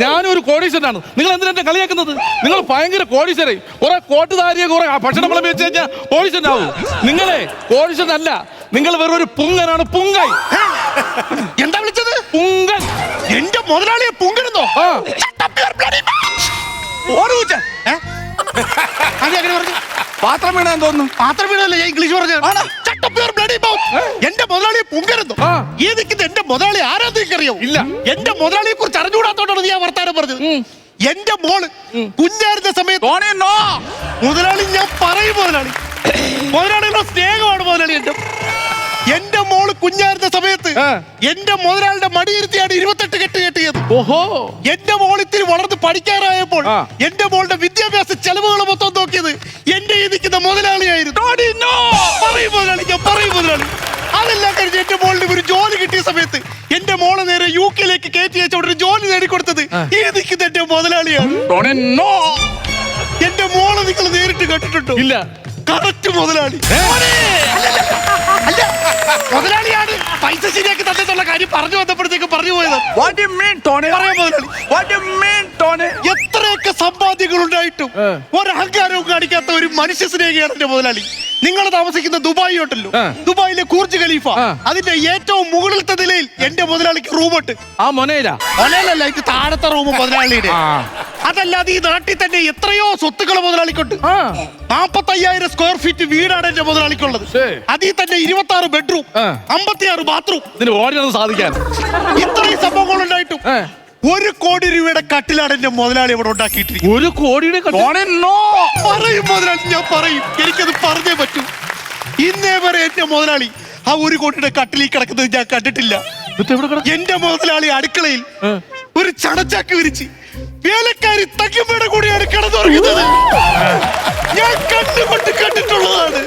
ഞാനൊരു കോടീശ്വരനാണ്. നിങ്ങൾ എന്തിനാ കളിയാക്കുന്നത്? നിങ്ങൾ ഭയങ്കര കോടീശ്വരൻ. കുറെ കോട്ടുധാരിയെ കുറെ ഭക്ഷണം വിളമ്പി വെച്ച് കഴിഞ്ഞാൽ കോടീശ്വരനാവും. നിങ്ങളെ കോടീശ്വരനല്ല, നിങ്ങൾ വെറും ഒരു പുങ്കനാണ്. പുങ്കൈ. എന്താ വിളിച്ചത്? പുങ്കൻ. എന്റെ മുതലാളിയെ പുങ്കനെന്നോ? അങ്ങനെ പറഞ്ഞു. പാത്രം വീണാൻ തോന്നുന്നു. പാത്രം വീണല്ലേ ഞാൻ ഇംഗ്ലീഷ് പറഞ്ഞു. എന്റെ മുതലാളിയെ പുങ്കരുന്നു. ഈ നിൽക്കുന്ന എന്റെ മുതലാളി ആരാധിക്കറിയോ? ഇല്ല. എന്റെ മുതലാളിയെ കുറിച്ച് അറിഞ്ഞുകൂടാത്തോണ്ടാണ് ഞാൻ വർത്താനം പറഞ്ഞത്. എന്റെ മോള് കുഞ്ഞായിരുന്ന സമയത്ത് മുതലാളി ഞാൻ പറയും മുതലാളിയുടെ സ്നേഹമാണ് മുതലാളി. എന്റെ മോള് കുഞ്ഞായിരുന്ന സമയത്ത് എന്റെ മുതലാളിയുടെ മടിയിരുത്തിയാണ് 28 കെട്ട് കെട്ടിയത്. ഓഹോ. എന്റെ മോൾ ഇത്തിരി വളർന്ന് പഠിക്കാറായപ്പോൾ എന്റെ മോളുടെ വിദ്യാഭ്യാസ ചെലവുകൾ മൊത്തം നോക്കിയത് എന്റെ ഈ നിൽക്കുന്ന മുതലാളിയായിരുന്നു. പറയും മുതലാളി, ഞാൻ പറയും മുതലാളി. അതെല്ലാം കഴിഞ്ഞ് എന്റെ മോളിന് ഒരു ജോലി കിട്ടിയ സമയത്ത് എന്റെ മോളെ നേരെ UK കയറ്റി അയച്ചോണ്ട് ഒരു ജോലി നേടിക്കൊടുത്തത് ഈ നിൽക്കുന്ന എന്റെ മുതലാളിയാണ്. എന്റെ മോളെ നിങ്ങൾ നേരിട്ട് കേട്ടിട്ടുണ്ടോ? ഇല്ല. കറക്റ്റ് മുതലാളി. അല്ല, മുതലാളിയാണ് പൈസ ശരിയാക്കി തന്നിട്ടുള്ള കാര്യം പറഞ്ഞു വന്നപ്പോഴത്തേക്ക് പറഞ്ഞു പോയത്. എത്രയൊക്കെ സമ്പാദ്യങ്ങൾ ഉണ്ടായിട്ടും ഒരഹങ്കാരവും കാണിക്കാത്ത ഒരു മനുഷ്യ സ്നേഹിയാണ് എന്റെ മുതലാളി. നിങ്ങൾ താമസിക്കുന്ന ദുബായ് ഉണ്ടല്ലോ, ദുബായിലെ ബുർജ് ഖലീഫ, അതിന്റെ ഏറ്റവും മുകളിലത്തെ നിലയിൽ എന്റെ മുതലാളിക്ക് റൂമുണ്ട്. ആ മൊനയിലാ? മൊനയിലല്ല, ഇത് താഴത്തെ റൂം മുതലാളിയുടെ. അതല്ലാതെ ഈ നാട്ടിൽ തന്നെ എത്രയോ സ്വത്തുക്കൾ മുതലാളിക്കുണ്ട്. 45,000 സ്ക്വയർ ഫീറ്റ് വീടാണ് എന്റെ മുതലാളിക്കുള്ളത്. അതിൽ തന്നെ 26 ബെഡ്റൂം, 56 ബാത്റൂം. ഇതിന് ഓടി സാധിക്കാൻ ഇത്രയും സംഭവങ്ങൾ ഉണ്ടായിട്ടും 1 കോടി രൂപയുടെ കട്ടിലാണ് എന്റെ മുതലാളി ഇവിടെ ഉണ്ടാക്കിയിട്ടിരിക്കുന്നത്. 1 കോടിയുടെ പറയും മുതലാളി, ഞാൻ പറയും, എനിക്കത് പറഞ്ഞേ പറ്റൂ. ഇന്നേ വരെ എന്റെ മുതലാളി ആ 1 കോടിയുടെ കട്ടിലിൽ കിടക്കുന്നത് ഞാൻ കണ്ടിട്ടില്ല. എന്റെ മുതലാളി അടുക്കളയിൽ ഒരു ചടച്ചാക്ക് വിരിച്ച് വേലക്കാരി തയ്യമ്മയുടെ കൂടെയാണ് കിടന്നുറങ്ങുന്നത്. ഞാൻ കണ്ടുകൊണ്ട് കണ്ടിട്ടുള്ളതാണ്.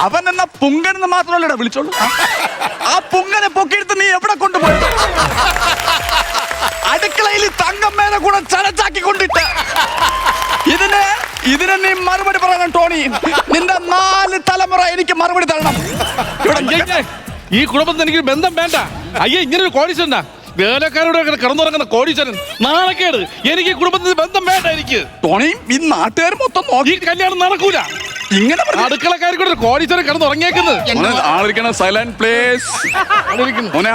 അവൻ എന്ന പുങ്കനെന്ന് മാത്രമല്ലടാ വിളിച്ചോളൂ. ആ പുങ്കനെ പൊക്കിയെടുത്ത് നീ എവിടെ കൊണ്ടുപോയി? അടുക്കളയിൽ തങ്കമ്മേനെ കൂടെ ചലച്ചാക്കി കൊണ്ടിട്ട് ഇതിന് നീ മറുപടി പറയണം ടോണി. നിന്റെ 4 തലമുറ എനിക്ക് മറുപടി തരണം. ഈ കുടുംബത്തിന് എനിക്ക് ബന്ധം വേണ്ട. അയ്യേ, ഇങ്ങനെ ഒരു കോടീശ്വരനാ? വേലക്കാരോട് കിടന്നുറങ്ങുന്ന കോടീശ്വരൻ. നാണക്കേട്. എനിക്ക് കുടുംബത്തിന് ബന്ധം വേണ്ട. എനിക്ക് ടോണി, ഈ നാട്ടുകാർ മൊത്തം നോക്കി ഈ കല്യാണം നടക്കൂല. ഇങ്ങനെ അടുക്കളക്കാർ കൂടെ കോടീശ്വരൻ കിടന്നുറങ്ങിയേക്കുന്നത്. ആളിരിക്കണം സൈലന്റ് പ്ലേസ്.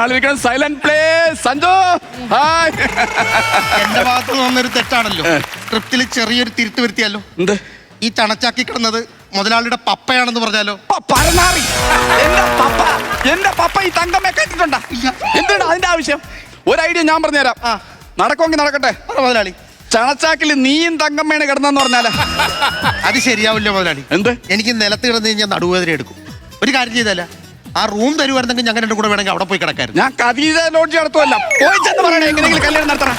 ആളിരിക്കണം സൈലന്റ് പ്ലേസ്. സഞ്ജു, ഹായ്. എന്റെ ഭാഗത്ത് വന്നൊരു തെറ്റാണല്ലോ. സ്ക്രിപ്റ്റിൽ ചെറിയൊരു തിരുത്ത് വരുത്തിയാലോ? എന്ത്? ഈ ചണച്ചാക്കി കിടന്നത് മുതലാളിയുടെ പപ്പയാണെന്ന് പറഞ്ഞാലോ? എന്റെ പപ്പ ഈ തങ്കമ്മയെ കേട്ടിട്ടുണ്ടാ? എന്താണ് അതിന്റെ ആവശ്യം? ഒരു ഐഡിയ ഞാൻ പറഞ്ഞുതരാം. നടക്കുമെങ്കിൽ നടക്കട്ടെ മുതലാളി. ചണച്ചാക്കിൽ നീയും തങ്കമ്മേനെ കിടന്നെന്ന് പറഞ്ഞാലേ അത് ശരിയാവില്ല മുതലാളി. എന്ത്? എനിക്ക് നിലത്ത് കിടന്ന് കഴിഞ്ഞാൽ നടുവേദന എടുക്കും. ഒരു കാര്യം ചെയ്തല്ല, ആ റൂം തരുവായിരുന്നെങ്കിൽ ഞങ്ങൾ 2 കൂടെ വേണമെങ്കിൽ അവിടെ പോയി കിടക്കായിരുന്നു. ഞാൻ കവിത ലോഡ്ജ് നടത്തുമല്ല. പോയി ചെന്ന് പറയണേ എങ്ങനെയെങ്കിലും കല്യാണം നടത്തണം.